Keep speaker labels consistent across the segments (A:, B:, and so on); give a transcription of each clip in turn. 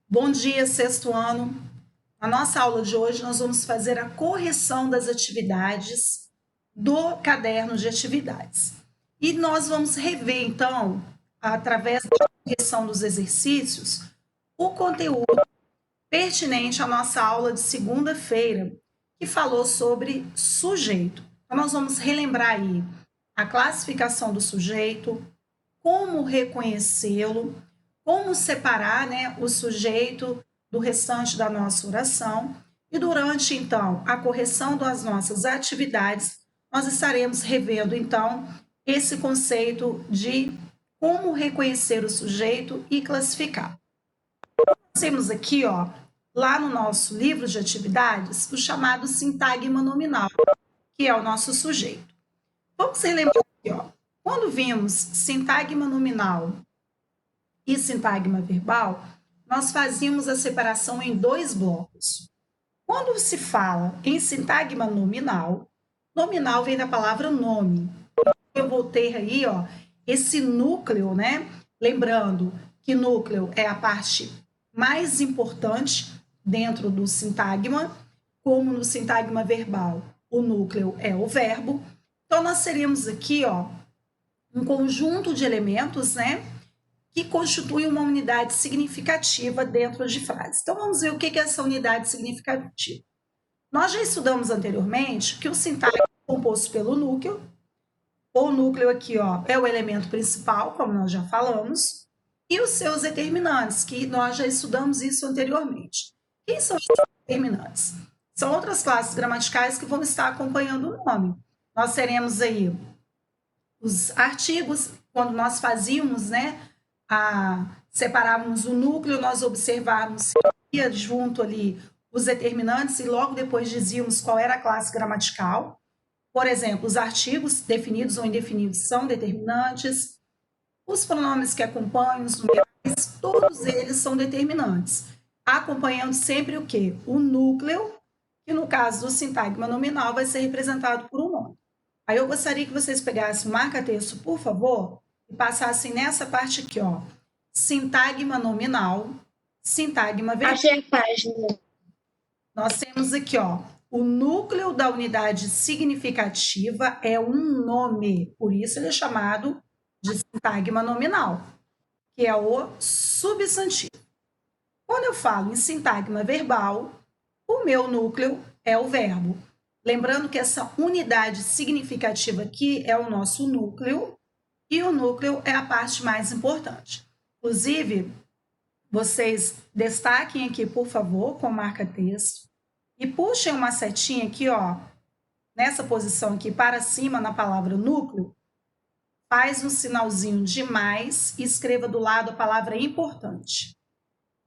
A: Bom dia, sexto ano. Na nossa aula de hoje, nós vamos fazer a correção das atividades do caderno de atividades. E nós vamos rever, então, através da correção dos exercícios, o conteúdo pertinente à nossa aula de segunda-feira, que falou sobre sujeito. Então, nós vamos relembrar aí a classificação do sujeito, como reconhecê-lo, como separar, né, o sujeito do restante da nossa oração. E durante, então, a correção das nossas atividades, nós estaremos revendo, então, esse conceito de como reconhecer o sujeito e classificar. Nós temos aqui, ó, lá no nosso livro de atividades, o chamado sintagma nominal, que é o nosso sujeito. Vamos relembrar aqui, ó. Quando vimos sintagma nominal e sintagma verbal, nós fazíamos a separação em dois blocos. Quando se fala em sintagma nominal, nominal vem da palavra nome. Eu vou ter aí, ó, esse núcleo, né? Lembrando que núcleo é a parte mais importante dentro do sintagma, como no sintagma verbal, o núcleo é o verbo. Então, nós teríamos aqui, ó, um conjunto de elementos, né, que constitui uma unidade significativa dentro de frases. Então, vamos ver o que é essa unidade significativa. Nós já estudamos anteriormente que o sintagma é composto pelo núcleo. O núcleo aqui, ó, é o elemento principal, como nós já falamos, e os seus determinantes, que nós já estudamos isso anteriormente. Quem são os determinantes? São outras classes gramaticais que vão estar acompanhando o nome. Nós teremos aí os artigos, quando nós fazíamos, né, separávamos o núcleo, nós observávamos se ia junto ali os determinantes e logo depois dizíamos qual era a classe gramatical. Por exemplo, os artigos definidos ou indefinidos são determinantes, os pronomes que acompanham, os numerais, todos eles são determinantes, acompanhando sempre o quê? O núcleo, que no caso do sintagma nominal vai ser representado por um nome. Aí eu gostaria que vocês pegassem o marca-texto, por favor, e passassem nessa parte aqui, ó. Sintagma nominal, sintagma verbal.
B: Achei a página.
A: Nós temos aqui, ó, o núcleo da unidade significativa é um nome, por isso ele é chamado de sintagma nominal, que é o substantivo. Quando eu falo em sintagma verbal, o meu núcleo é o verbo. Lembrando que essa unidade significativa aqui é o nosso núcleo, e o núcleo é a parte mais importante. Inclusive, vocês destaquem aqui, por favor, com marca-texto, e puxem uma setinha aqui, ó, nessa posição aqui para cima na palavra núcleo, faz um sinalzinho de mais e escreva do lado a palavra importante,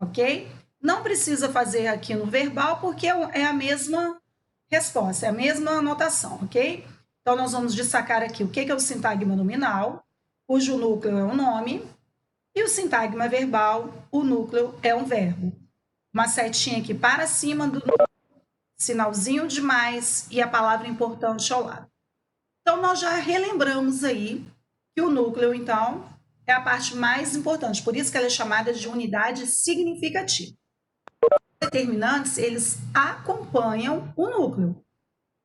A: ok? Não precisa fazer aqui no verbal, porque é a mesma resposta, é a mesma anotação, ok? Então, nós vamos destacar aqui o que é o sintagma nominal, cujo núcleo é um nome, e o sintagma verbal, o núcleo é um verbo. Uma setinha aqui para cima do núcleo, sinalzinho de mais e a palavra importante ao lado. Então, nós já relembramos aí que o núcleo, então, é a parte mais importante, por isso que ela é chamada de unidade significativa. Os determinantes, eles acompanham o núcleo.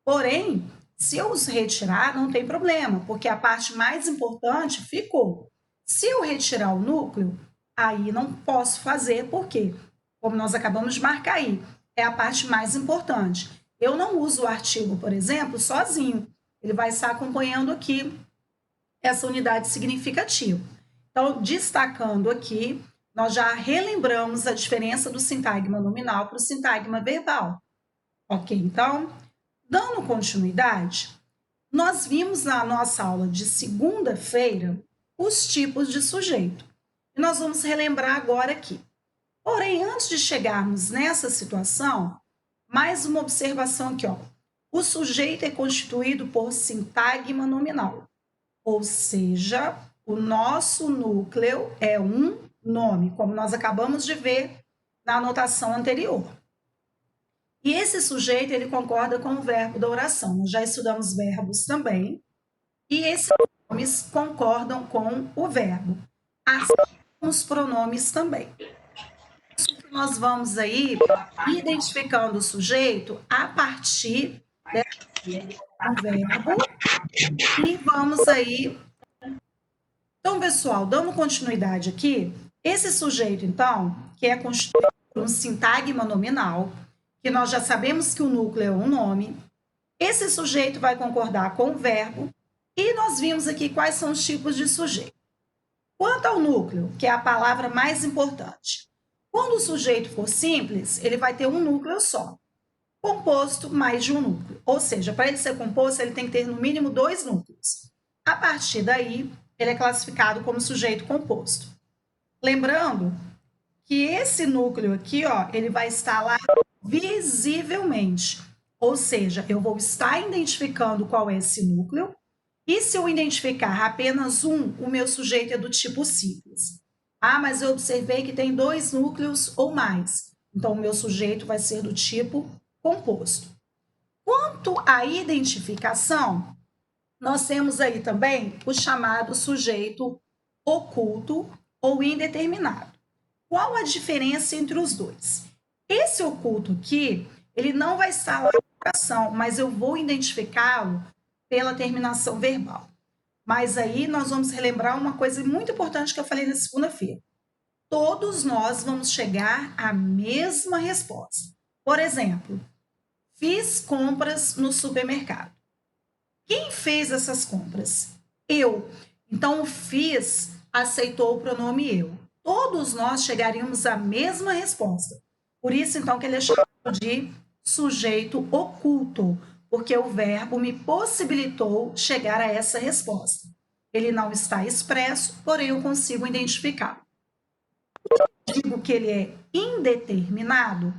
A: Porém, se eu os retirar, não tem problema, porque a parte mais importante ficou. Se eu retirar o núcleo, aí não posso fazer, porque, como nós acabamos de marcar aí, é a parte mais importante. Eu não uso o artigo, por exemplo, sozinho. Ele vai estar acompanhando aqui essa unidade significativa. Então, destacando aqui, nós já relembramos a diferença do sintagma nominal para o sintagma verbal. Ok? Então, dando continuidade, nós vimos na nossa aula de segunda-feira os tipos de sujeito. E nós vamos relembrar agora aqui. Porém, antes de chegarmos nessa situação, mais uma observação aqui, ó. O sujeito é constituído por sintagma nominal, ou seja, o nosso núcleo é um nome, como nós acabamos de ver na anotação anterior. E esse sujeito, ele concorda com o verbo da oração. Nós já estudamos verbos também. E esses nomes concordam com o verbo. Assim como os pronomes também. Isso que nós vamos aí identificando o sujeito a partir do verbo e vamos aí. Então, pessoal, dando continuidade aqui, esse sujeito, então, que é constituído por um sintagma nominal, que nós já sabemos que o núcleo é um nome, esse sujeito vai concordar com o verbo e nós vimos aqui quais são os tipos de sujeito. Quanto ao núcleo, que é a palavra mais importante, quando o sujeito for simples, ele vai ter um núcleo só, composto mais de um núcleo. Ou seja, para ele ser composto, ele tem que ter no mínimo 2 núcleos. A partir daí, ele é classificado como sujeito composto. Lembrando que esse núcleo aqui, ó, ele vai estar lá visivelmente. Ou seja, eu vou estar identificando qual é esse núcleo. E se eu identificar apenas um, o meu sujeito é do tipo simples. Ah, mas eu observei que tem 2 núcleos ou mais. Então, o meu sujeito vai ser do tipo composto. Quanto à identificação, nós temos aí também o chamado sujeito oculto ou indeterminado. Qual a diferença entre os dois? Esse oculto aqui, ele não vai estar lá na oração, mas eu vou identificá-lo pela terminação verbal. Mas aí nós vamos relembrar uma coisa muito importante que eu falei na segunda-feira. Todos nós vamos chegar à mesma resposta. Por exemplo, fiz compras no supermercado. Quem fez essas compras? Eu. Então, o fiz aceitou o pronome eu. Todos nós chegaríamos à mesma resposta. Por isso, então, que ele é chamado de sujeito oculto, porque o verbo me possibilitou chegar a essa resposta. Ele não está expresso, porém eu consigo identificar. Digo que ele é indeterminado.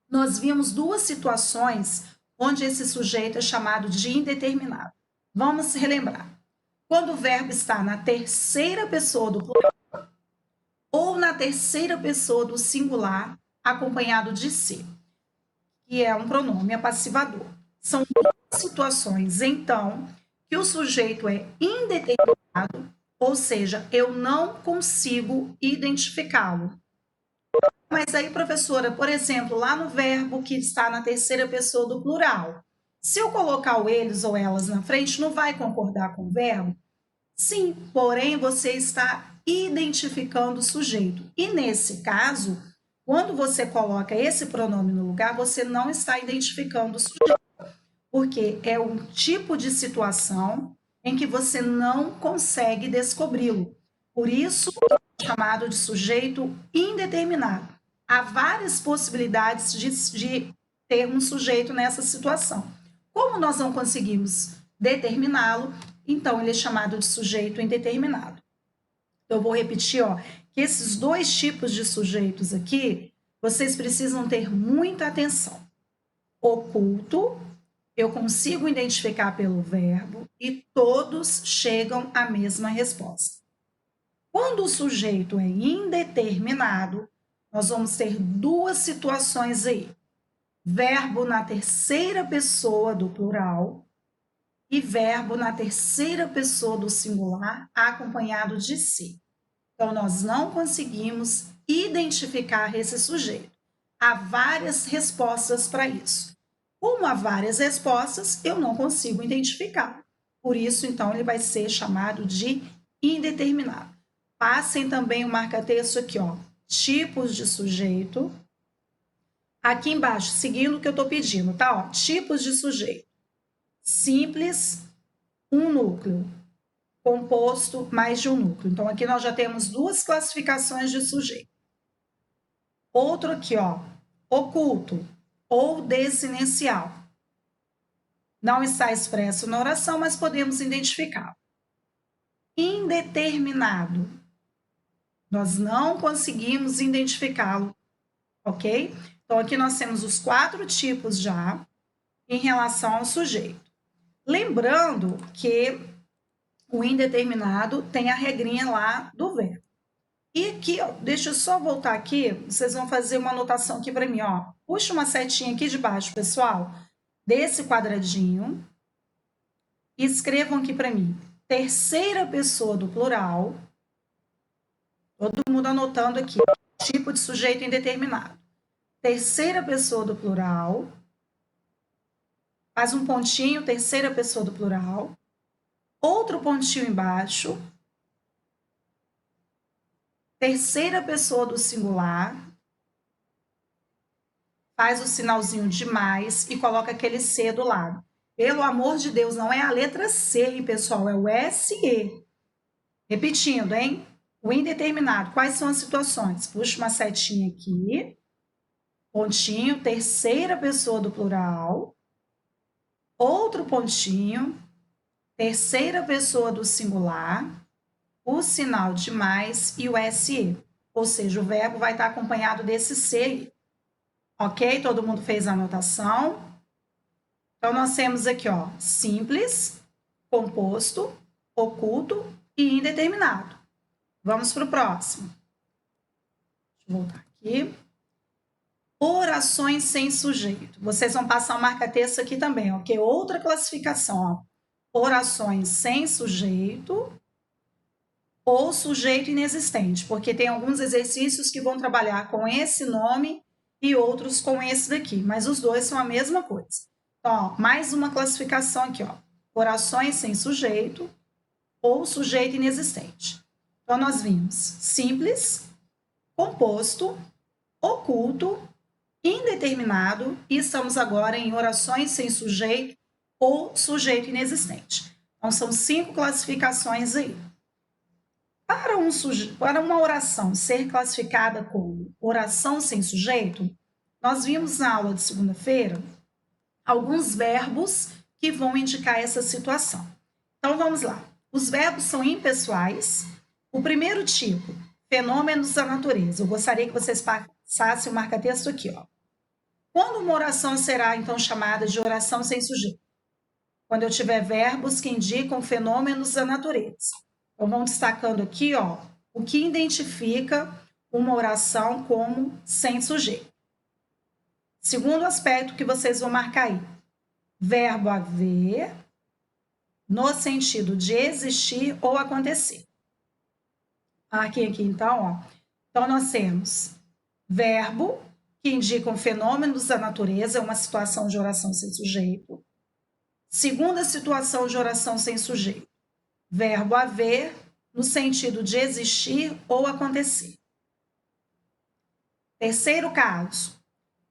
A: Nós vimos 2 situações onde esse sujeito é chamado de indeterminado. Vamos relembrar. Quando o verbo está na terceira pessoa do plural ou na terceira pessoa do singular, acompanhado de se, que é um pronome apassivador. São 2 situações, então, que o sujeito é indeterminado, ou seja, eu não consigo identificá-lo. Mas aí, professora, por exemplo, lá no verbo que está na terceira pessoa do plural, se eu colocar o eles ou elas na frente, não vai concordar com o verbo? Sim, porém você está identificando o sujeito. E nesse caso, quando você coloca esse pronome no lugar, você não está identificando o sujeito, porque é um tipo de situação em que você não consegue descobri-lo. Por isso, é chamado de sujeito indeterminado. Há várias possibilidades de ter um sujeito nessa situação. Como nós não conseguimos determiná-lo, então ele é chamado de sujeito indeterminado. Eu vou repetir, ó, que esses 2 tipos de sujeitos aqui, vocês precisam ter muita atenção. Oculto, eu consigo identificar pelo verbo e todos chegam à mesma resposta. Quando o sujeito é indeterminado, nós vamos ter 2 situações aí. Verbo na terceira pessoa do plural e verbo na terceira pessoa do singular, acompanhado de se. Então, nós não conseguimos identificar esse sujeito. Há várias respostas para isso. Como há várias respostas, eu não consigo identificar. Por isso, então, ele vai ser chamado de indeterminado. Passem também o marca-texto aqui, ó. Tipos de sujeito. Aqui embaixo, seguindo o que eu estou pedindo, tá? Ó, tipos de sujeito. Simples, um núcleo. Composto, mais de um núcleo. Então, aqui nós já temos 2 classificações de sujeito. Outro aqui, ó. Oculto ou desinencial. Não está expresso na oração, mas podemos identificar. Indeterminado. Nós não conseguimos identificá-lo, ok? Então, aqui nós temos os 4 tipos já em relação ao sujeito. Lembrando que o indeterminado tem a regrinha lá do verbo. E aqui, ó, deixa eu só voltar aqui, vocês vão fazer uma anotação aqui para mim, ó. Puxa uma setinha aqui de baixo, pessoal, desse quadradinho. E escrevam aqui para mim, terceira pessoa do plural. Todo mundo anotando aqui. Tipo de sujeito indeterminado. Terceira pessoa do plural. Faz um pontinho, terceira pessoa do plural. Outro pontinho embaixo. Terceira pessoa do singular. Faz o sinalzinho de mais e coloca aquele C do lado. Pelo amor de Deus, não é a letra C, hein, pessoal? É o SE. Repetindo, hein? O indeterminado. Quais são as situações? Puxa uma setinha aqui. Pontinho, terceira pessoa do plural. Outro pontinho, terceira pessoa do singular. O sinal de mais e o SE. Ou seja, o verbo vai estar acompanhado desse C aí. Ok? Todo mundo fez a anotação? Então, nós temos aqui, ó, simples, composto, oculto e indeterminado. Vamos para o próximo. Deixa eu voltar aqui. Orações sem sujeito. Vocês vão passar o marca-texto aqui também, ok? Outra classificação, ó. Orações sem sujeito ou sujeito inexistente, porque tem alguns exercícios que vão trabalhar com esse nome e outros com esse daqui, mas os dois são a mesma coisa. Então, ó, mais uma classificação aqui, ó. Orações sem sujeito ou sujeito inexistente. Então, nós vimos simples, composto, oculto, indeterminado e estamos agora em orações sem sujeito ou sujeito inexistente. Então, são 5 classificações aí. Para uma oração ser classificada como oração sem sujeito, nós vimos na aula de segunda-feira alguns verbos que vão indicar essa situação. Então, vamos lá. Os verbos são impessoais. O primeiro tipo, fenômenos da natureza. Eu gostaria que vocês passassem o marca-texto aqui, ó. Quando uma oração será, então, chamada de oração sem sujeito? Quando eu tiver verbos que indicam fenômenos da natureza. Então, vamos destacando aqui, ó, o que identifica uma oração como sem sujeito. Segundo aspecto que vocês vão marcar aí. Verbo haver, no sentido de existir ou acontecer. Marquei aqui, então, ó. Então, nós temos verbo, que indicam fenômenos da natureza, uma situação de oração sem sujeito. Segunda situação de oração sem sujeito. Verbo haver, no sentido de existir ou acontecer. Terceiro caso,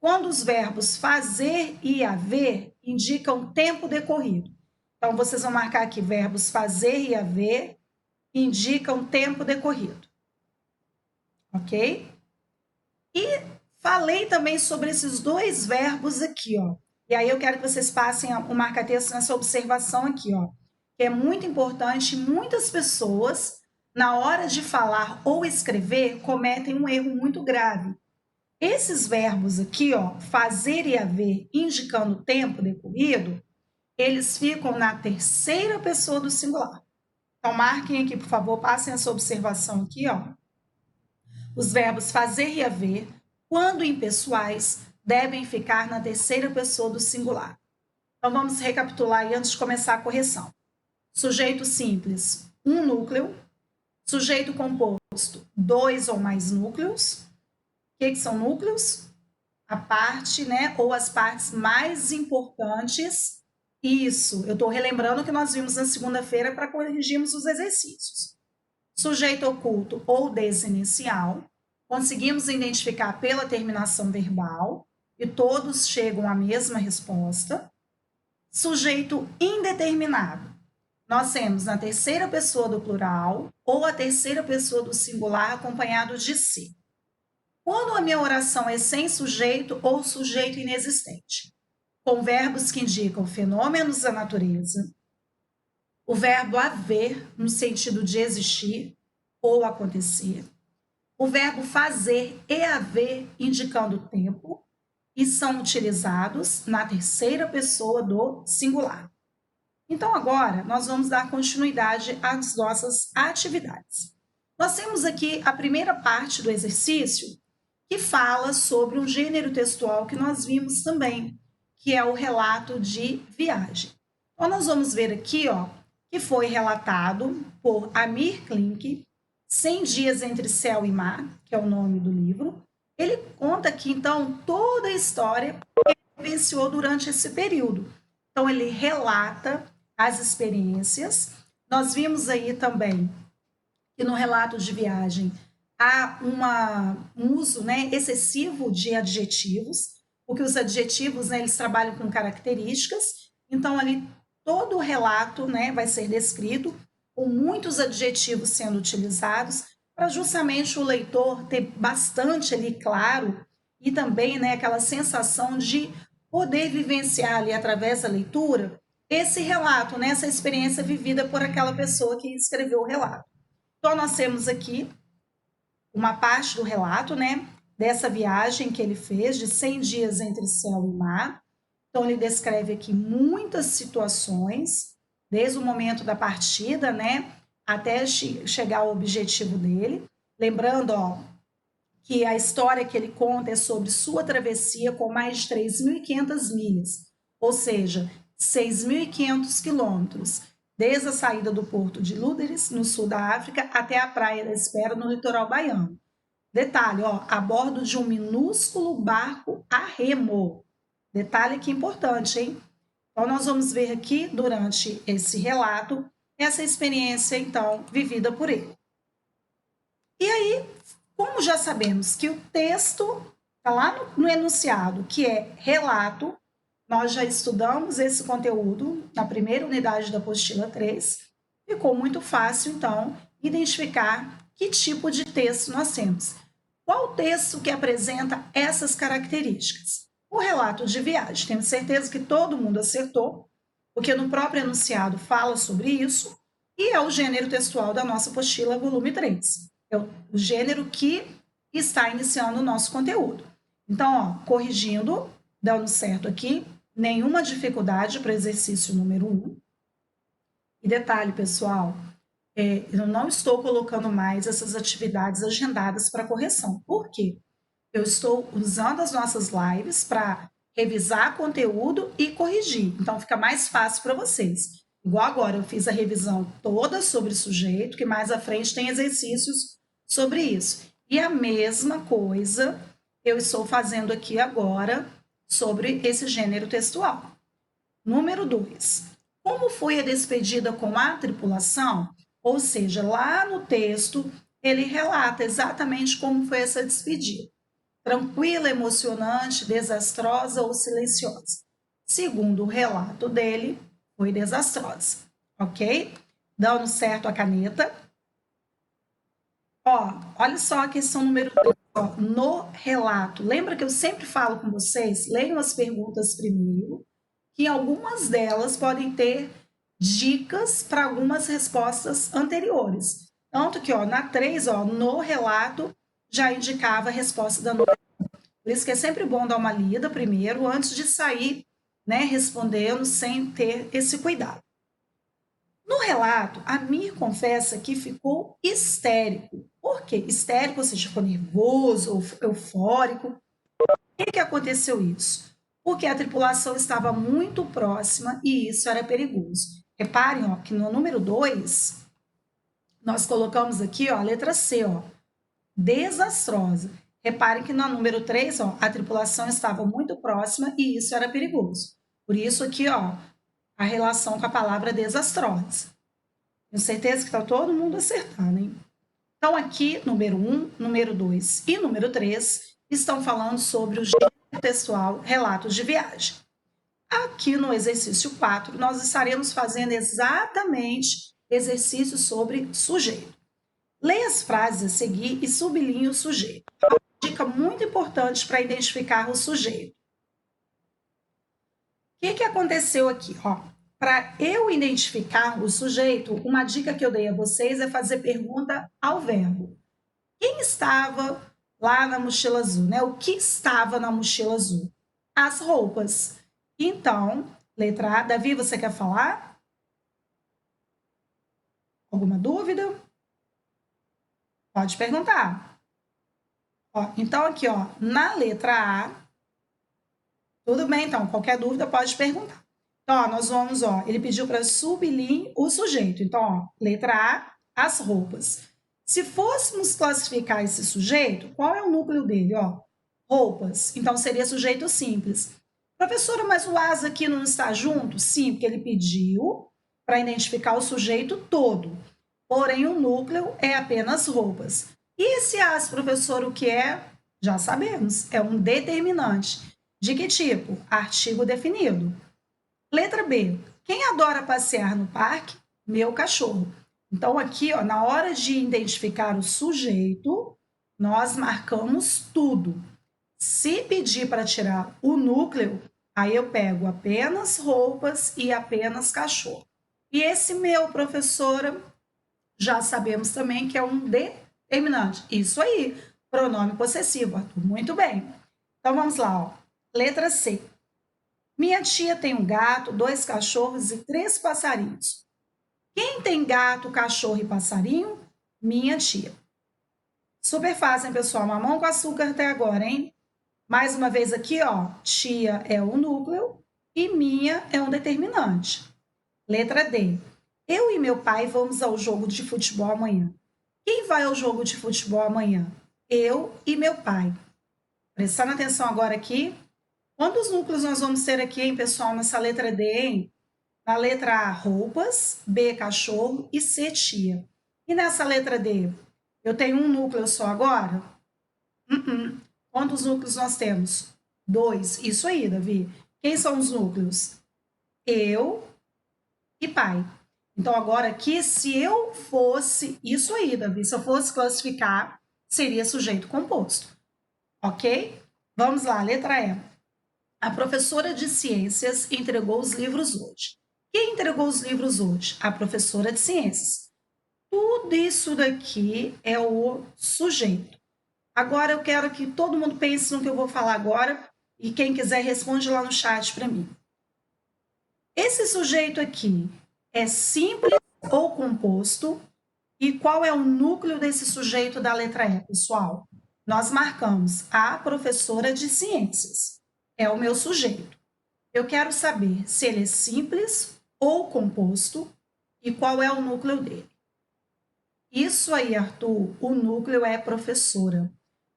A: quando os verbos fazer e haver indicam tempo decorrido. Então, vocês vão marcar aqui verbos fazer e haver indicam tempo decorrido. Ok? E falei também sobre esses dois verbos aqui, ó. E aí eu quero que vocês passem o marca-texto nessa observação aqui, ó. Que é muito importante. Muitas pessoas, na hora de falar ou escrever, cometem um erro muito grave. Esses verbos aqui, ó, fazer e haver, indicando tempo decorrido, eles ficam na terceira pessoa do singular. Então, marquem aqui, por favor, passem essa observação aqui, ó. Os verbos fazer e haver, quando impessoais, devem ficar na terceira pessoa do singular. Então, vamos recapitular aí antes de começar a correção. Sujeito simples, um núcleo. Sujeito composto, 2 ou mais núcleos. O que são núcleos? A parte, né, ou as partes mais importantes. Isso, eu estou relembrando o que nós vimos na segunda-feira para corrigirmos os exercícios. Sujeito oculto ou desinicial. Conseguimos identificar pela terminação verbal e todos chegam à mesma resposta. Sujeito indeterminado. Nós temos na terceira pessoa do plural ou a terceira pessoa do singular acompanhado de si. Quando a minha oração é sem sujeito ou sujeito inexistente, com verbos que indicam fenômenos da natureza, o verbo haver, no sentido de existir ou acontecer, o verbo fazer e haver, indicando tempo, e são utilizados na terceira pessoa do singular. Então, agora, nós vamos dar continuidade às nossas atividades. Nós temos aqui a primeira parte do exercício, que fala sobre um gênero textual que nós vimos também, que é o relato de viagem. Então, nós vamos ver aqui, ó, que foi relatado por Amir Klink, 100 Dias Entre Céu e Mar, que é o nome do livro. Ele conta aqui, então, toda a história que ele vivenciou durante esse período. Então, ele relata as experiências. Nós vimos aí também que no relato de viagem há um uso, né, excessivo de adjetivos, porque os adjetivos, né, eles trabalham com características, então ali todo o relato, né, vai ser descrito com muitos adjetivos sendo utilizados para justamente o leitor ter bastante ali claro e também, né, aquela sensação de poder vivenciar ali através da leitura esse relato, né, essa experiência vivida por aquela pessoa que escreveu o relato. Então nós temos aqui uma parte do relato, né, dessa viagem que ele fez de 100 dias entre céu e mar. Então ele descreve aqui muitas situações, desde o momento da partida, né, até chegar ao objetivo dele. Lembrando, ó, que a história que ele conta é sobre sua travessia com mais de 3.500 milhas, ou seja, 6.500 quilômetros, desde a saída do porto de Lúderes, no sul da África, até a Praia da Espera, no litoral baiano. Detalhe, ó, a bordo de um minúsculo barco a remo. Detalhe aqui importante, hein? Então, nós vamos ver aqui, durante esse relato, essa experiência, então, vivida por ele. E aí, como já sabemos que o texto está lá no enunciado, que é relato, nós já estudamos esse conteúdo na primeira unidade da apostila 3, ficou muito fácil, então, identificar que tipo de texto nós temos. Qual texto que apresenta essas características? O relato de viagem. Tenho certeza que todo mundo acertou, porque no próprio enunciado fala sobre isso, e é o gênero textual da nossa apostila, volume 3. É o gênero que está iniciando o nosso conteúdo. Então, ó, corrigindo, dando certo aqui, nenhuma dificuldade para o exercício número 1. E detalhe, pessoal, eu não estou colocando mais essas atividades agendadas para correção. Por quê? Eu estou usando as nossas lives para revisar conteúdo e corrigir. Então, fica mais fácil para vocês. Igual agora, eu fiz a revisão toda sobre sujeito, que mais à frente tem exercícios sobre isso. E a mesma coisa eu estou fazendo aqui agora sobre esse gênero textual. Número 2. Como foi a despedida com a tripulação? Ou seja, lá no texto, ele relata exatamente como foi essa despedida. Tranquila, emocionante, desastrosa ou silenciosa. Segundo o relato dele, foi desastrosa, ok? Dando certo a caneta. Ó, olha só a questão número 3, ó, no relato. Lembra que eu sempre falo com vocês? Leiam as perguntas primeiro, que algumas delas podem ter dicas para algumas respostas anteriores. Tanto que, ó, na 3, ó, no relato, já indicava a resposta da número 1. Por isso que é sempre bom dar uma lida primeiro, antes de sair, né, respondendo sem ter esse cuidado. No relato, a Mir confessa que ficou histérico. Por quê? Histérico, ou seja, ficou nervoso ou eufórico. Por que aconteceu isso? Porque a tripulação estava muito próxima e isso era perigoso. Reparem, ó, que no número 2, nós colocamos aqui, ó, a letra C, ó, desastrosa. Reparem que no número 3, ó, a tripulação estava muito próxima e isso era perigoso. Por isso aqui, ó, a relação com a palavra desastrosa. Tenho certeza que está todo mundo acertando, hein? Então, aqui, número 1, número 2 e número 3 estão falando sobre o gênero textual relatos de viagem. Aqui no exercício 4, nós estaremos fazendo exatamente exercício sobre sujeito. Leia as frases a seguir e sublinhe o sujeito. Uma dica muito importante para identificar o sujeito. O que aconteceu aqui? Para eu identificar o sujeito, uma dica que eu dei a vocês é fazer pergunta ao verbo. Quem estava lá na mochila azul, né? O que estava na mochila azul? As roupas. Então, letra A. Davi, você quer falar? Alguma dúvida? Pode perguntar. Então, aqui, na letra A. Tudo bem, então, qualquer dúvida pode perguntar. Então, nós vamos, ele pediu para sublinhar o sujeito. Então, letra A, as roupas. Se fôssemos classificar esse sujeito, qual é o núcleo dele? Ó, roupas. Então, seria sujeito simples. Professora, mas o as aqui não está junto? Sim, porque ele pediu para identificar o sujeito todo. Porém, o núcleo é apenas roupas. E esse as, professor, o que é? Já sabemos, é um determinante. De que tipo? Artigo definido. Letra B. Quem adora passear no parque? Meu cachorro. Então, aqui, ó, na hora de identificar o sujeito, nós marcamos tudo. Se pedir para tirar o núcleo, aí eu pego apenas roupas e apenas cachorro. E esse meu, professora, já sabemos também que é um determinante. Isso aí, pronome possessivo, Arthur. Muito bem. Então vamos lá, ó. Letra C. Minha tia tem um gato, 2 cachorros e 3 passarinhos. Quem tem gato, cachorro e passarinho? Minha tia. Super fácil, hein, pessoal? Mamão com açúcar até agora, hein? Mais uma vez aqui, ó. Tia é o núcleo e minha é um determinante. Letra D. Eu e meu pai vamos ao jogo de futebol amanhã. Quem vai ao jogo de futebol amanhã? Eu e meu pai. Prestando atenção agora aqui. Quantos núcleos nós vamos ter aqui, hein, pessoal, nessa letra D, hein? Na letra A, roupas, B, cachorro e C, tia. E nessa letra D, eu tenho um núcleo só agora? Quantos núcleos nós temos? 2. Isso aí, Davi. Quem são os núcleos? Eu e pai. Então, agora aqui, se eu fosse... Isso aí, Davi. Se eu fosse classificar, seria sujeito composto. Ok? Vamos lá, letra E. A professora de ciências entregou os livros hoje. Quem entregou os livros hoje? A professora de ciências. Tudo isso daqui é o sujeito. Agora eu quero que todo mundo pense no que eu vou falar agora e quem quiser responde lá no chat para mim. Esse sujeito aqui é simples ou composto? E qual é o núcleo desse sujeito da letra E, pessoal? Nós marcamos a professora de ciências. É o meu sujeito. Eu quero saber se ele é simples ou composto e qual é o núcleo dele. Isso aí, Arthur, o núcleo é professora.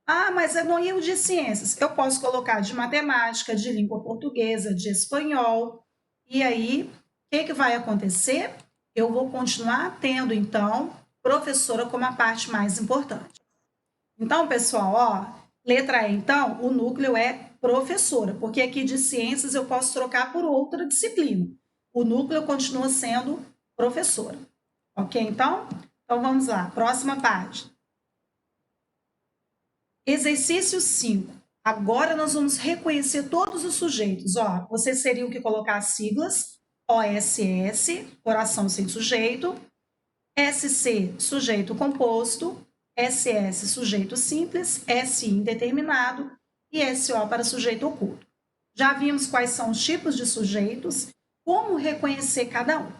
A: Ah, mas eu não ia o de ciências. Eu posso colocar de matemática, de língua portuguesa, de espanhol. E aí, o que vai acontecer? Eu vou continuar tendo, então, professora como a parte mais importante. Então, pessoal, ó, letra E, então, o núcleo é professora, porque aqui de ciências eu posso trocar por outra disciplina. O núcleo continua sendo professora. Ok, então? Então, vamos lá, próxima página. Exercício 5. Agora nós vamos reconhecer todos os sujeitos. Ó, vocês teriam que colocar as siglas OSS, coração sem sujeito, SC, sujeito composto, SS, sujeito simples, SI, indeterminado e SO para sujeito oculto. Já vimos quais são os tipos de sujeitos, como reconhecer cada um.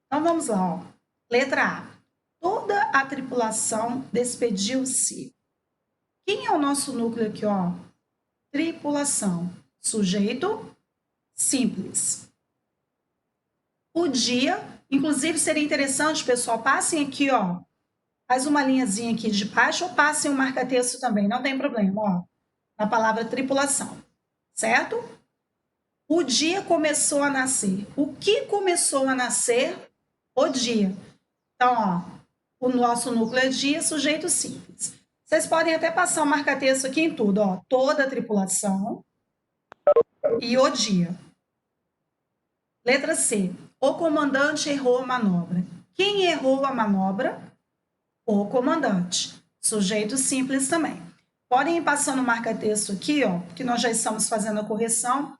A: Então, vamos lá. Ó. Letra A. Toda a tripulação despediu-se. Quem é o nosso núcleo aqui? Ó? Tripulação. Sujeito simples. O dia, inclusive seria interessante, pessoal, passem aqui, ó, faz uma linhazinha aqui de baixo ou passem um marca-texto também, não tem problema, ó, na palavra tripulação, certo? O dia começou a nascer. O que começou a nascer? O dia. Então, ó, o nosso núcleo é dia, sujeito simples. Vocês podem até passar o marca-texto aqui em tudo, ó, toda a tripulação e o dia. Letra C. O comandante errou a manobra. Quem errou a manobra? O comandante. Sujeito simples também. Podem ir passando o marca-texto aqui, ó, que nós já estamos fazendo a correção.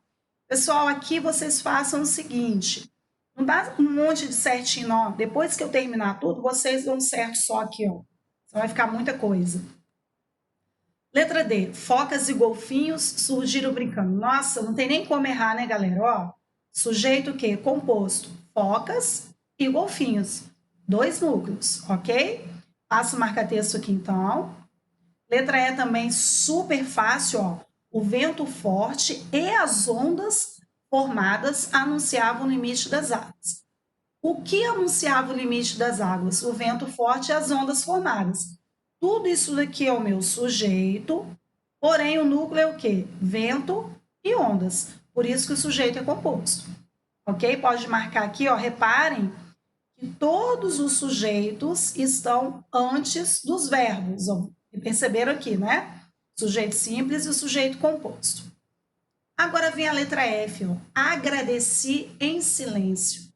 A: Pessoal, aqui vocês façam o seguinte. Não dá um monte de certinho, não. Depois que eu terminar tudo, vocês dão certo só aqui, ó. Então vai ficar muita coisa. Letra D. Focas e golfinhos surgiram brincando. Nossa, não tem nem como errar, né, galera? Ó, sujeito o quê? Composto. Focas e golfinhos. 2 núcleos, ok? Passa o marca-texto aqui, então. Letra E também super fácil, ó. O vento forte e as ondas formadas anunciavam o limite das águas. O que anunciava o limite das águas? O vento forte e as ondas formadas. Tudo isso daqui é o meu sujeito, porém o núcleo é o quê? Vento e ondas. Por isso que o sujeito é composto. Ok? Pode marcar aqui, ó, reparem que todos os sujeitos estão antes dos verbos. Ó, perceberam aqui, né? Sujeito simples e o sujeito composto. Agora vem a letra F, ó. Agradeci em silêncio.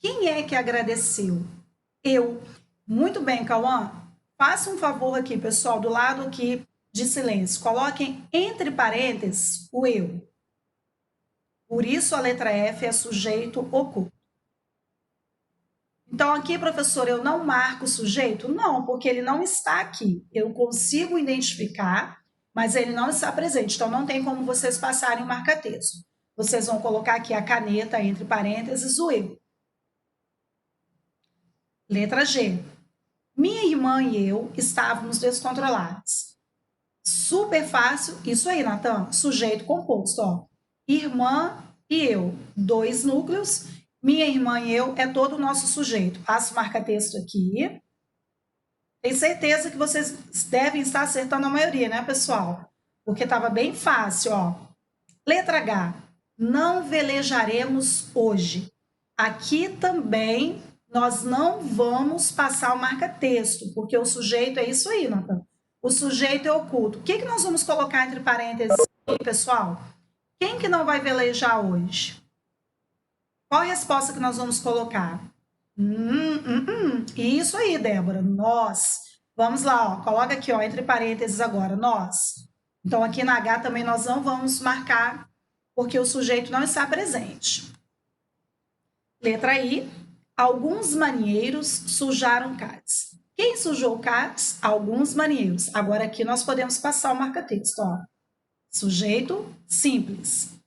A: Quem é que agradeceu? Eu. Muito bem, Cauã. Faça um favor aqui, pessoal, do lado aqui de silêncio. Coloquem entre parênteses o eu. Por isso a letra F é sujeito oculto. Então, aqui, professor, eu não marco o sujeito? Não, porque ele não está aqui. Eu consigo identificar, mas ele não está presente. Então, não tem como vocês passarem o marca-texto. Vocês vão colocar aqui a caneta entre parênteses o eu. Letra G. Minha irmã e eu estávamos descontrolados. Super fácil. Isso aí, Natan. Sujeito composto, ó. Irmã e eu. 2 núcleos. Minha irmã e eu é todo o nosso sujeito. Passo o marca-texto aqui. Tenho certeza que vocês devem estar acertando a maioria, né, pessoal? Porque estava bem fácil, ó. Letra H. Não velejaremos hoje. Aqui também nós não vamos passar o marca-texto, porque o sujeito é isso aí, Natan. O sujeito é oculto. O que nós vamos colocar entre parênteses aqui, pessoal? Quem que não vai velejar hoje? Qual a resposta que nós vamos colocar? Isso aí, Débora. Nós. Vamos lá, ó. Coloca aqui, ó, entre parênteses agora, nós. Então, aqui na H também nós não vamos marcar, porque o sujeito não está presente. Letra I. Alguns marinheiros sujaram CATS. Quem sujou CATS? Alguns marinheiros. Agora aqui nós podemos passar o marca-texto, ó. Sujeito simples.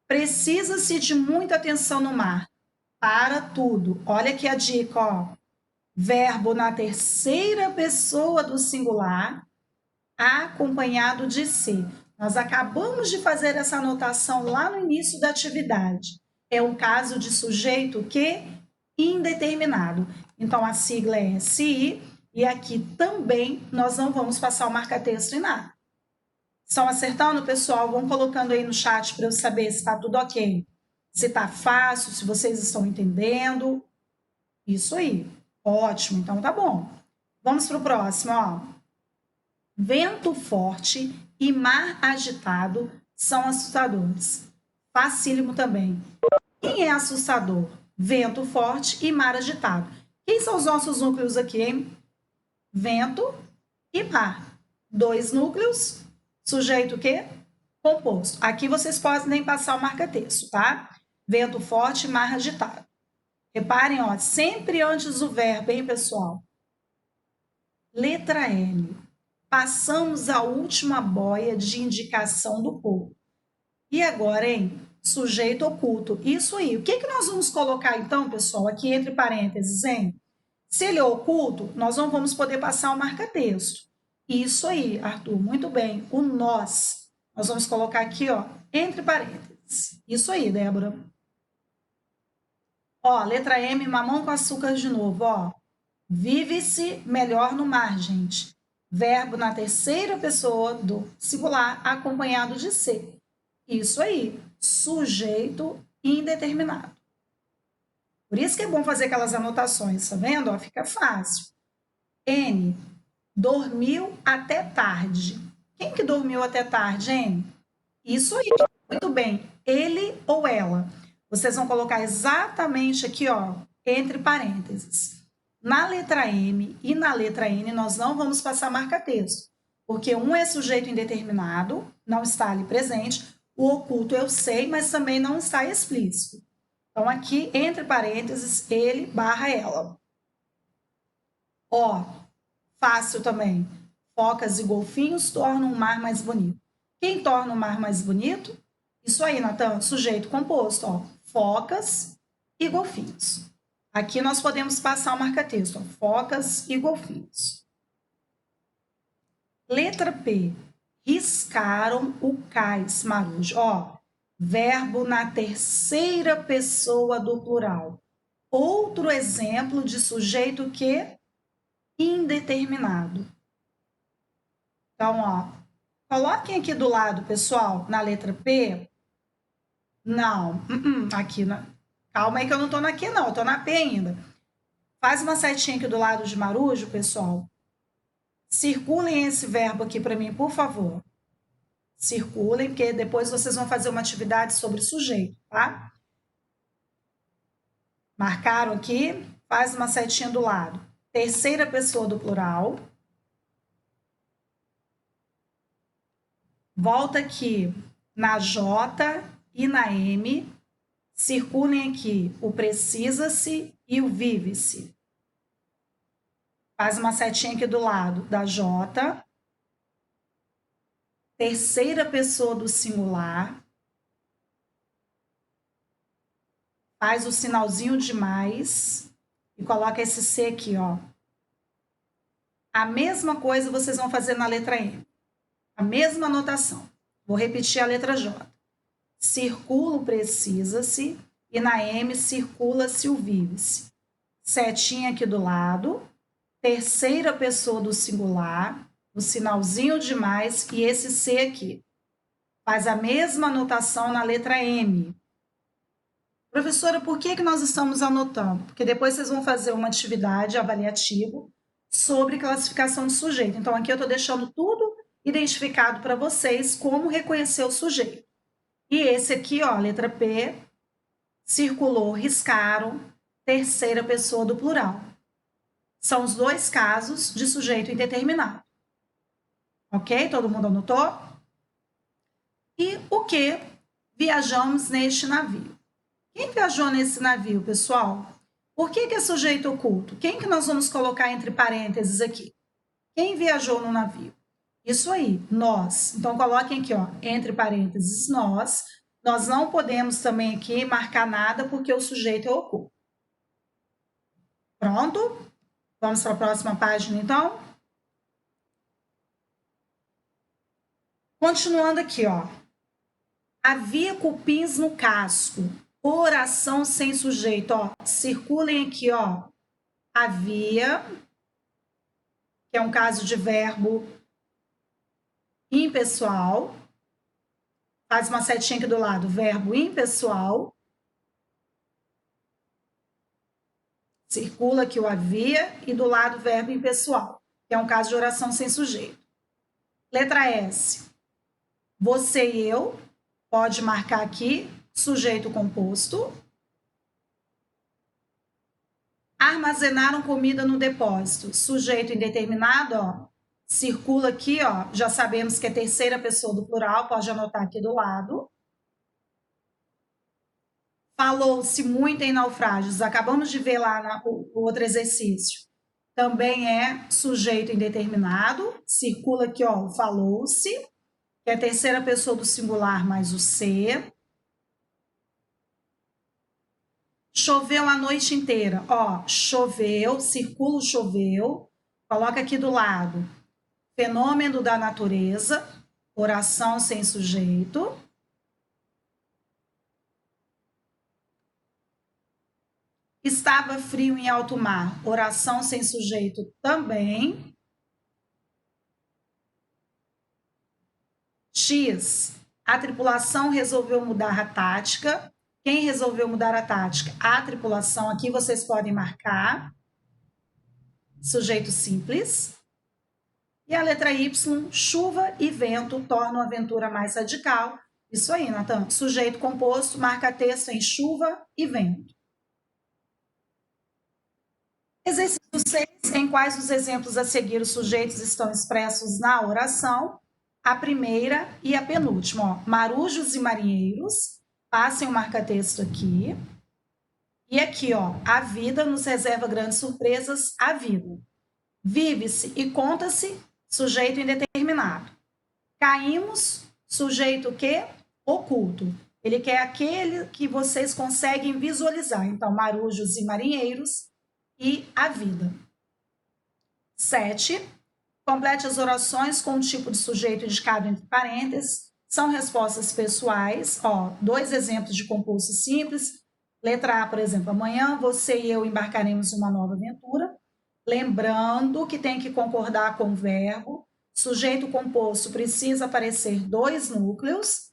A: Precisa-se de muita atenção no mar. Para tudo. Olha aqui a dica, ó. Verbo na terceira pessoa do singular, acompanhado de se. Nós acabamos de fazer essa anotação lá no início da atividade. É um caso de sujeito que indeterminado. Então, a sigla é SI, e aqui também nós não vamos passar o marca-texto em nada. Estão acertando, pessoal? Vão colocando aí no chat para eu saber se está tudo ok. Se está fácil, se vocês estão entendendo. Isso aí. Ótimo, então tá bom. Vamos para o próximo, ó. Vento forte e mar agitado são assustadores. Facílimo também. Quem é assustador? Vento forte e mar agitado. Quem são os nossos núcleos aqui, hein? Vento e mar. 2 núcleos. Sujeito o quê? Composto. Aqui vocês podem passar o marca-texto, tá? Vento forte e mar agitado. Reparem, ó, sempre antes do verbo, hein, pessoal? Letra L. Passamos a última boia de indicação do povo. E agora, hein? Sujeito oculto. Isso aí. O que nós vamos colocar, então, pessoal, aqui entre parênteses, hein? Se ele é oculto, nós não vamos poder passar o marca-texto. Isso aí, Arthur. Muito bem. O nós. Nós vamos colocar aqui, ó, entre parênteses. Isso aí, Débora. Ó, letra M, mamão com açúcar de novo, ó. Vive-se melhor no mar, gente. Verbo na terceira pessoa do singular, acompanhado de se. Isso aí, sujeito indeterminado. Por isso que é bom fazer aquelas anotações, tá vendo? Ó, fica fácil. N, dormiu até tarde. Quem que dormiu até tarde, N? Isso aí, muito bem. Ele ou ela. Vocês vão colocar exatamente aqui, ó, entre parênteses. Na letra M e na letra N, nós não vamos passar marca-texto, porque um é sujeito indeterminado, não está ali presente, o oculto eu sei, mas também não está explícito. Então, aqui, entre parênteses, ele barra ela. Ó, fácil também. Focas e golfinhos tornam o mar mais bonito. Quem torna o mar mais bonito? Isso aí, Natan, sujeito composto, ó. Focas e golfinhos. Aqui nós podemos passar o marca-texto, ó. Focas e golfinhos. Letra P. Riscaram o cais, Marujo. Ó, verbo na terceira pessoa do plural. Outro exemplo de sujeito que indeterminado. Então, ó, coloquem aqui do lado, pessoal, na letra P. Não, aqui, calma aí que eu não tô na Q não, eu tô na P ainda. Faz uma setinha aqui do lado de Marujo, pessoal. Circulem esse verbo aqui para mim, por favor. Circulem, porque depois vocês vão fazer uma atividade sobre sujeito, tá? Marcaram aqui? Faz uma setinha do lado. Terceira pessoa do plural. Volta aqui na J e na M. Circulem aqui o precisa-se e o vive-se. Faz uma setinha aqui do lado da J. Terceira pessoa do singular. Faz o sinalzinho de mais e coloca esse C aqui, ó. A mesma coisa vocês vão fazer na letra M. A mesma anotação. Vou repetir a letra J. Circula o precisa-se e na M circula-se o vive-se. Setinha aqui do lado. Terceira pessoa do singular. O sinalzinho de mais e esse C aqui. Faz a mesma anotação na letra M. Professora, por que nós estamos anotando? Porque depois vocês vão fazer uma atividade avaliativa sobre classificação de sujeito. Então, aqui eu estou deixando tudo identificado para vocês como reconhecer o sujeito. E esse aqui, ó, letra P, circulou, riscaram, terceira pessoa do plural. São os dois casos de sujeito indeterminado. Ok? Todo mundo anotou? E o que viajamos neste navio? Quem viajou nesse navio, pessoal? Por que é sujeito oculto? Quem que nós vamos colocar entre parênteses aqui? Quem viajou no navio? Isso aí, nós. Então, coloquem aqui, ó, entre parênteses, nós. Nós não podemos também aqui marcar nada porque o sujeito é oculto. Pronto? Vamos para a próxima página, então? Continuando aqui, ó. Havia cupins no casco. Oração sem sujeito, ó. Circulem aqui, ó. Havia, que é um caso de verbo impessoal. Faz uma setinha aqui do lado, verbo impessoal. Circula aqui o havia e do lado verbo impessoal, que é um caso de oração sem sujeito. Letra S. Você e eu, pode marcar aqui, sujeito composto. Armazenaram comida no depósito. Sujeito indeterminado, ó. Circula aqui, ó. Já sabemos que é terceira pessoa do plural, pode anotar aqui do lado. Falou-se muito em naufrágios. Acabamos de ver lá o outro exercício. Também é sujeito indeterminado. Circula aqui, ó, falou-se, que é a terceira pessoa do singular mais o C. Choveu a noite inteira. Ó, choveu, circula o choveu. Coloca aqui do lado. Fenômeno da natureza. Oração sem sujeito. Estava frio em alto mar. Oração sem sujeito também. X. A tripulação resolveu mudar a tática. Quem resolveu mudar a tática? A tripulação. Aqui vocês podem marcar. Sujeito simples. E a letra Y, chuva e vento tornam a aventura mais radical. Isso aí, Natan. Sujeito composto, marca texto em chuva e vento. Exercício 6, em quais os exemplos a seguir os sujeitos estão expressos na oração? A primeira e a penúltima. Ó. Marujos e marinheiros. Passem o marca-texto aqui. E aqui, ó, a vida nos reserva grandes surpresas, a vida. Vive-se e conta-se, sujeito indeterminado. Caímos, sujeito o quê? Oculto. Ele quer aquele que vocês conseguem visualizar. Então, marujos e marinheiros e a vida. 7. Complete as orações com o tipo de sujeito indicado entre parênteses. São respostas pessoais. Ó, 2 exemplos de composto simples. Letra A, por exemplo, amanhã você e eu embarcaremos em uma nova aventura. Lembrando que tem que concordar com o verbo. Sujeito composto precisa aparecer 2 núcleos.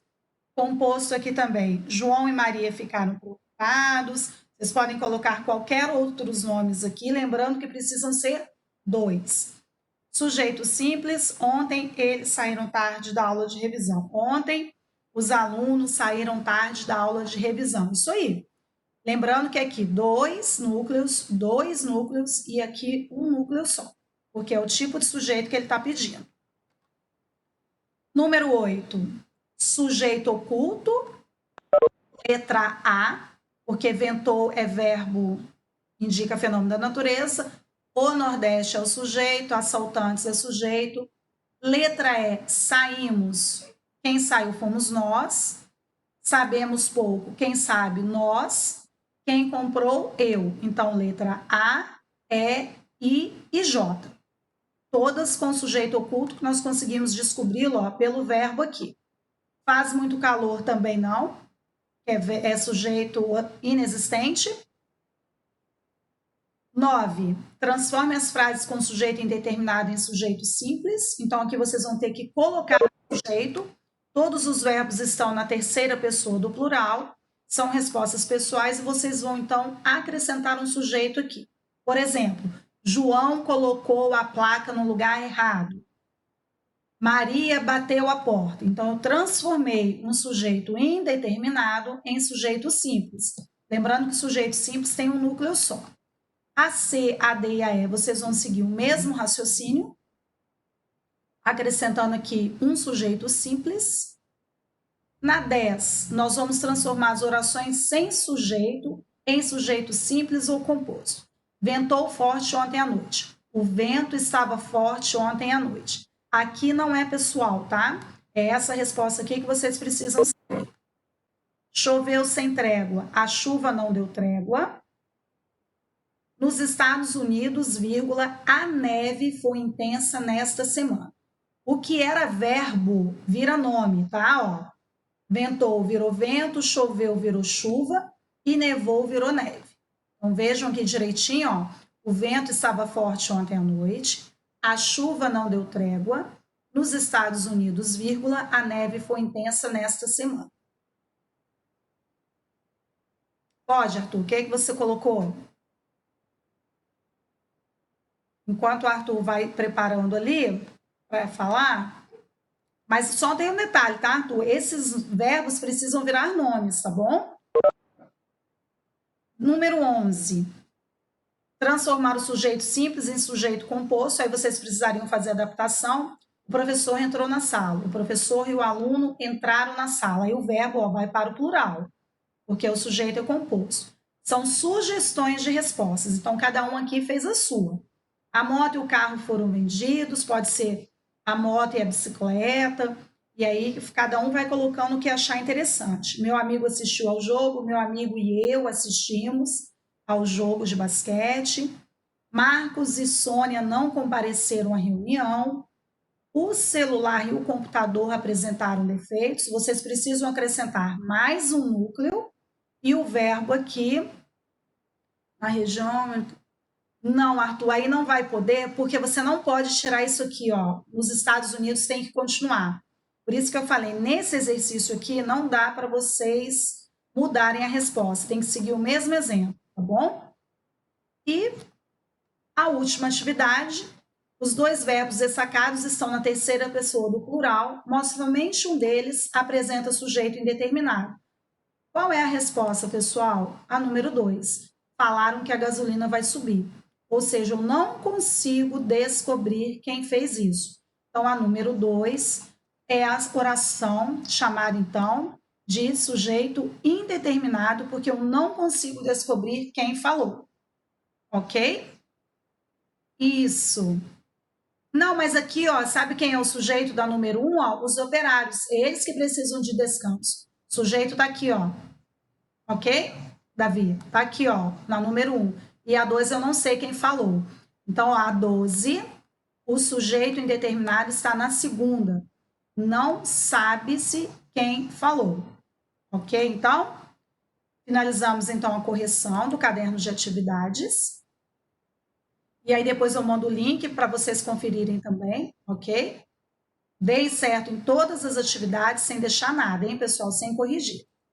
A: Composto aqui também, João e Maria ficaram preocupados. Vocês podem colocar qualquer outros nomes aqui, lembrando que precisam ser 2. Sujeito simples, ontem eles saíram tarde da aula de revisão. Ontem os alunos saíram tarde da aula de revisão. Isso aí. Lembrando que aqui 2 núcleos e aqui um núcleo só, porque é o tipo de sujeito que ele está pedindo. Número 8, sujeito oculto, letra A, porque ventou é verbo, indica fenômeno da natureza. O Nordeste é o sujeito, assaltantes é sujeito. Letra E, saímos. Quem saiu fomos nós. Sabemos pouco. Quem sabe, nós. Quem comprou, eu. Então, letra A, E, I e J. Todas com sujeito oculto que nós conseguimos descobri-lo pelo verbo aqui. Faz muito calor também não. É sujeito inexistente. 9. Transforme as frases com sujeito indeterminado em sujeito simples. Então, aqui vocês vão ter que colocar o sujeito. Todos os verbos estão na terceira pessoa do plural. São respostas pessoais e vocês vão, então, acrescentar um sujeito aqui. Por exemplo, João colocou a placa no lugar errado. Maria bateu a porta. Então, eu transformei um sujeito indeterminado em sujeito simples. Lembrando que o sujeito simples tem um núcleo só. A C, a D e a E, vocês vão seguir o mesmo raciocínio, acrescentando aqui um sujeito simples. Na 10, nós vamos transformar as orações sem sujeito em sujeito simples ou composto. Ventou forte ontem à noite. O vento estava forte ontem à noite. Aqui não é pessoal, tá? É essa resposta aqui que vocês precisam saber. Choveu sem trégua. A chuva não deu trégua. Nos Estados Unidos, vírgula, a neve foi intensa nesta semana. O que era verbo vira nome, tá? Ó. Ventou, virou vento, choveu, virou chuva e nevou, virou neve. Então, vejam aqui direitinho, ó. O vento estava forte ontem à noite, a chuva não deu trégua, nos Estados Unidos, vírgula, a neve foi intensa nesta semana. Pode, Arthur, o que é que você colocou? Enquanto o Arthur vai preparando ali para falar... Mas só tem um detalhe, tá, Arthur? Esses verbos precisam virar nomes, tá bom? Número 11. Transformar o sujeito simples em sujeito composto. Aí vocês precisariam fazer adaptação. O professor entrou na sala. O professor e o aluno entraram na sala. Aí o verbo vai para o plural, porque o sujeito é composto. São sugestões de respostas. Então, cada um aqui fez a sua. A moto e o carro foram vendidos. Pode ser a moto e a bicicleta, e aí cada um vai colocando o que achar interessante. Meu amigo assistiu ao jogo, meu amigo e eu assistimos ao jogo de basquete. Marcos e Sônia não compareceram à reunião. O celular e o computador apresentaram defeitos. Vocês precisam acrescentar mais um núcleo e o verbo aqui, na região... Não, Arthur, aí não vai poder, porque você não pode tirar isso aqui, ó. Nos Estados Unidos tem que continuar. Por isso que eu falei, nesse exercício aqui, não dá para vocês mudarem a resposta. Tem que seguir o mesmo exemplo, tá bom? E a última atividade, os 2 verbos destacados estão na terceira pessoa do plural, mas somente um deles apresenta sujeito indeterminado. Qual é a resposta, pessoal? A número 2. Falaram que a gasolina vai subir. Ou seja, eu não consigo descobrir quem fez isso. Então, a número 2 é a oração chamada, então, de sujeito indeterminado, porque eu não consigo descobrir quem falou. Ok? Isso. Não, mas aqui, ó, sabe quem é o sujeito da número 1? Ó, os operários, eles que precisam de descanso. O sujeito está aqui, ó. Ok, Davi? Está aqui, ó, na número 1. E a 2 eu não sei quem falou. Então, a 12, o sujeito indeterminado está na segunda. Não sabe-se quem falou. Ok? Então, finalizamos então a correção do caderno de atividades. E aí depois eu mando o link para vocês conferirem também, ok? Dei certo em todas as atividades, sem deixar nada, hein, pessoal? Sem corrigir.